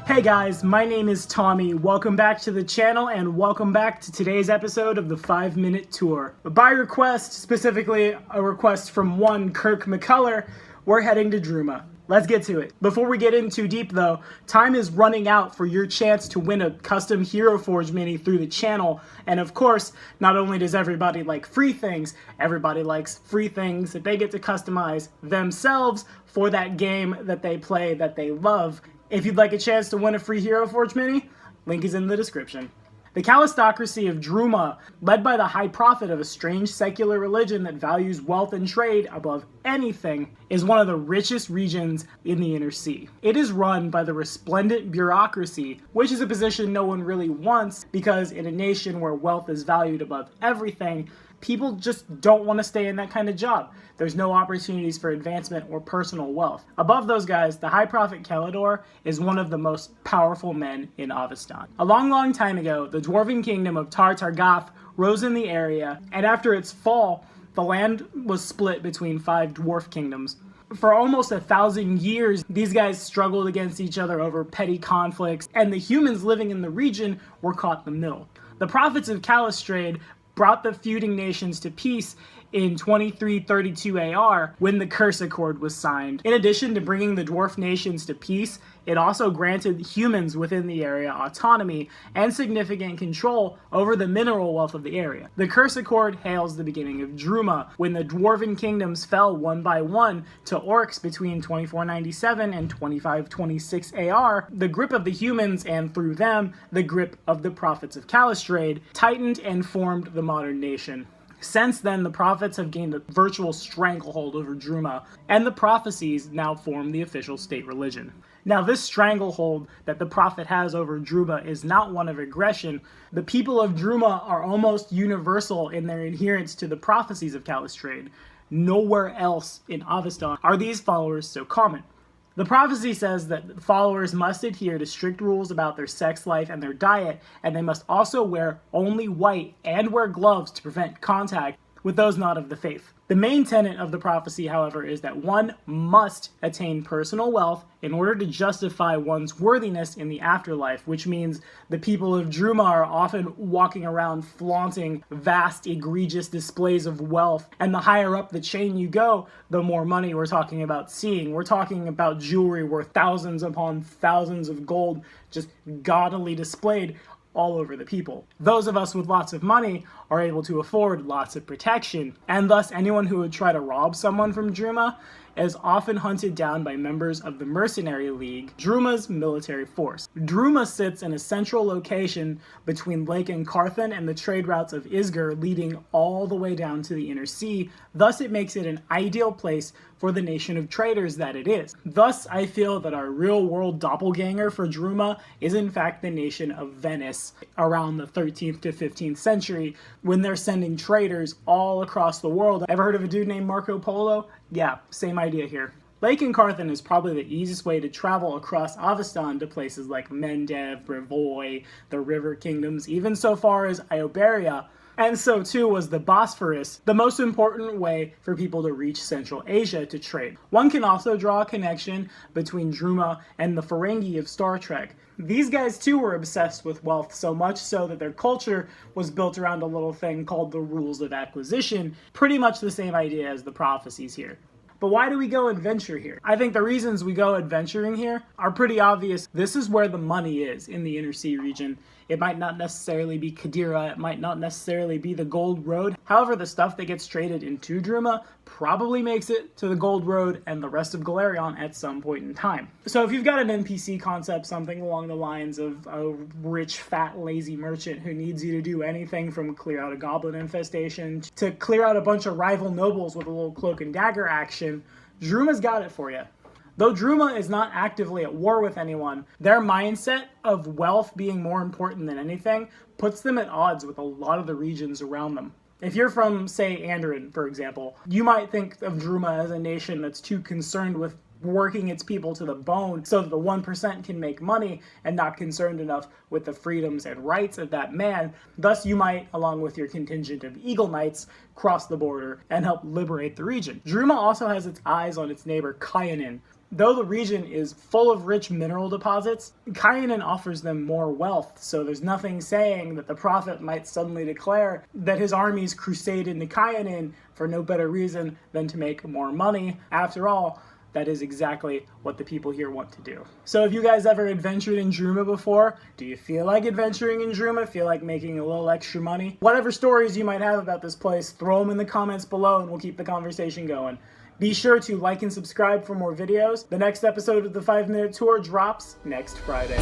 Hey guys, my name is Tommy. Welcome back to the channel and welcome back to today's episode of the 5-Minute Tour. By request, specifically a request from one Kirk McCullough, we're heading to Druma. Let's get to it. Before we get in too deep though, time is running out for your chance to win a custom Hero Forge mini through the channel. And of course, not only does everybody like free things, everybody likes free things that they get to customize themselves for that game that they play that they love. If you'd like a chance to win a free Hero Forge mini, link is in the description. The Calistocracy of Druma, led by the High Prophet of a strange secular religion that values wealth and trade above anything, is one of the richest regions in the Inner Sea. It is run by the resplendent bureaucracy, which is a position no one really wants because in a nation where wealth is valued above everything, people just don't want to stay in that kind of job. There's no opportunities for advancement or personal wealth. Above those guys, the High Prophet Calidor is one of the most powerful men in Avestan. A long time ago, the dwarven kingdom of Tar-Targath rose in the area, and after its fall, the land was split between 5 dwarf kingdoms. For almost 1,000 years, these guys struggled against each other over petty conflicts, and the humans living in the region were caught in the middle. The prophets of Calistrade brought the feuding nations to peace in 2332 AR when the Curse Accord was signed. In addition to bringing the dwarf nations to peace, it also granted humans within the area autonomy and significant control over the mineral wealth of the area. The Curse Accord hails the beginning of Druma, when the dwarven kingdoms fell one by one to orcs between 2497 and 2526 AR. The grip of the humans, and through them, the grip of the prophets of Calistrade, tightened and formed the modern nation. Since then, the prophets have gained a virtual stranglehold over Druma, and the prophecies now form the official state religion. Now, this stranglehold that the prophet has over Druma is not one of aggression. The people of Druma are almost universal in their adherence to the prophecies of Calistrade. Nowhere else in Avestan are these followers so common. The prophecy says that followers must adhere to strict rules about their sex life and their diet, and they must also wear only white and wear gloves to prevent contact with those not of the faith. The main tenet of the prophecy, however, is that one must attain personal wealth in order to justify one's worthiness in the afterlife, which means the people of Druma are often walking around flaunting vast, egregious displays of wealth, and the higher up the chain you go, the more money we're talking about seeing. We're talking about jewelry worth thousands upon thousands of gold, just gaudily displayed all over the people. Those of us with lots of money are able to afford lots of protection, and thus anyone who would try to rob someone from Druma is often hunted down by members of the Mercenary League, Druma's military force. Druma sits in a central location between Lake Encarthen and the trade routes of Isger leading all the way down to the Inner Sea, thus it makes it an ideal place for the nation of traders that it is. Thus, I feel that our real-world doppelganger for Druma is in fact the nation of Venice around the 13th to 15th century when they're sending traders all across the world. Ever heard of a dude named Marco Polo? Yeah, same idea here. Lake Encarthen is probably the easiest way to travel across Avestan to places like Mendev, Brevoy, the River Kingdoms, even so far as Ioberia, and so too was the Bosphorus, the most important way for people to reach Central Asia to trade. One can also draw a connection between Druma and the Ferengi of Star Trek. These guys too were obsessed with wealth, so much so that their culture was built around a little thing called the rules of acquisition, pretty much the same idea as the prophecies here. But why do we go adventure here? I think the reasons we go adventuring here are pretty obvious. This is where the money is in the Inner Sea region. It might not necessarily be Qadira, it might not necessarily be the Gold Road. However, the stuff that gets traded into Druma probably makes it to the Gold Road and the rest of Galarion at some point in time. So if you've got an NPC concept, something along the lines of a rich, fat, lazy merchant who needs you to do anything from clear out a goblin infestation to clear out a bunch of rival nobles with a little cloak and dagger action, Druma's got it for you. Though Druma is not actively at war with anyone, their mindset of wealth being more important than anything puts them at odds with a lot of the regions around them. If you're from, say, Andoran, for example, you might think of Druma as a nation that's too concerned with working its people to the bone so that the 1% can make money and not concerned enough with the freedoms and rights of that man. Thus, you might, along with your contingent of Eagle Knights, cross the border and help liberate the region. Druma also has its eyes on its neighbor Kyanin, Though the region is full of rich mineral deposits, Kyanin offers them more wealth, so there's nothing saying that the prophet might suddenly declare that his armies crusade into Kyanin for no better reason than to make more money. After all, that is exactly what the people here want to do. So have you guys ever adventured in Druma before? Do you feel like adventuring in Druma? Feel like making a little extra money? Whatever stories you might have about this place, throw them in the comments below and we'll keep the conversation going. Be sure to like and subscribe for more videos. The next episode of the 5 Minute Tour drops next Friday.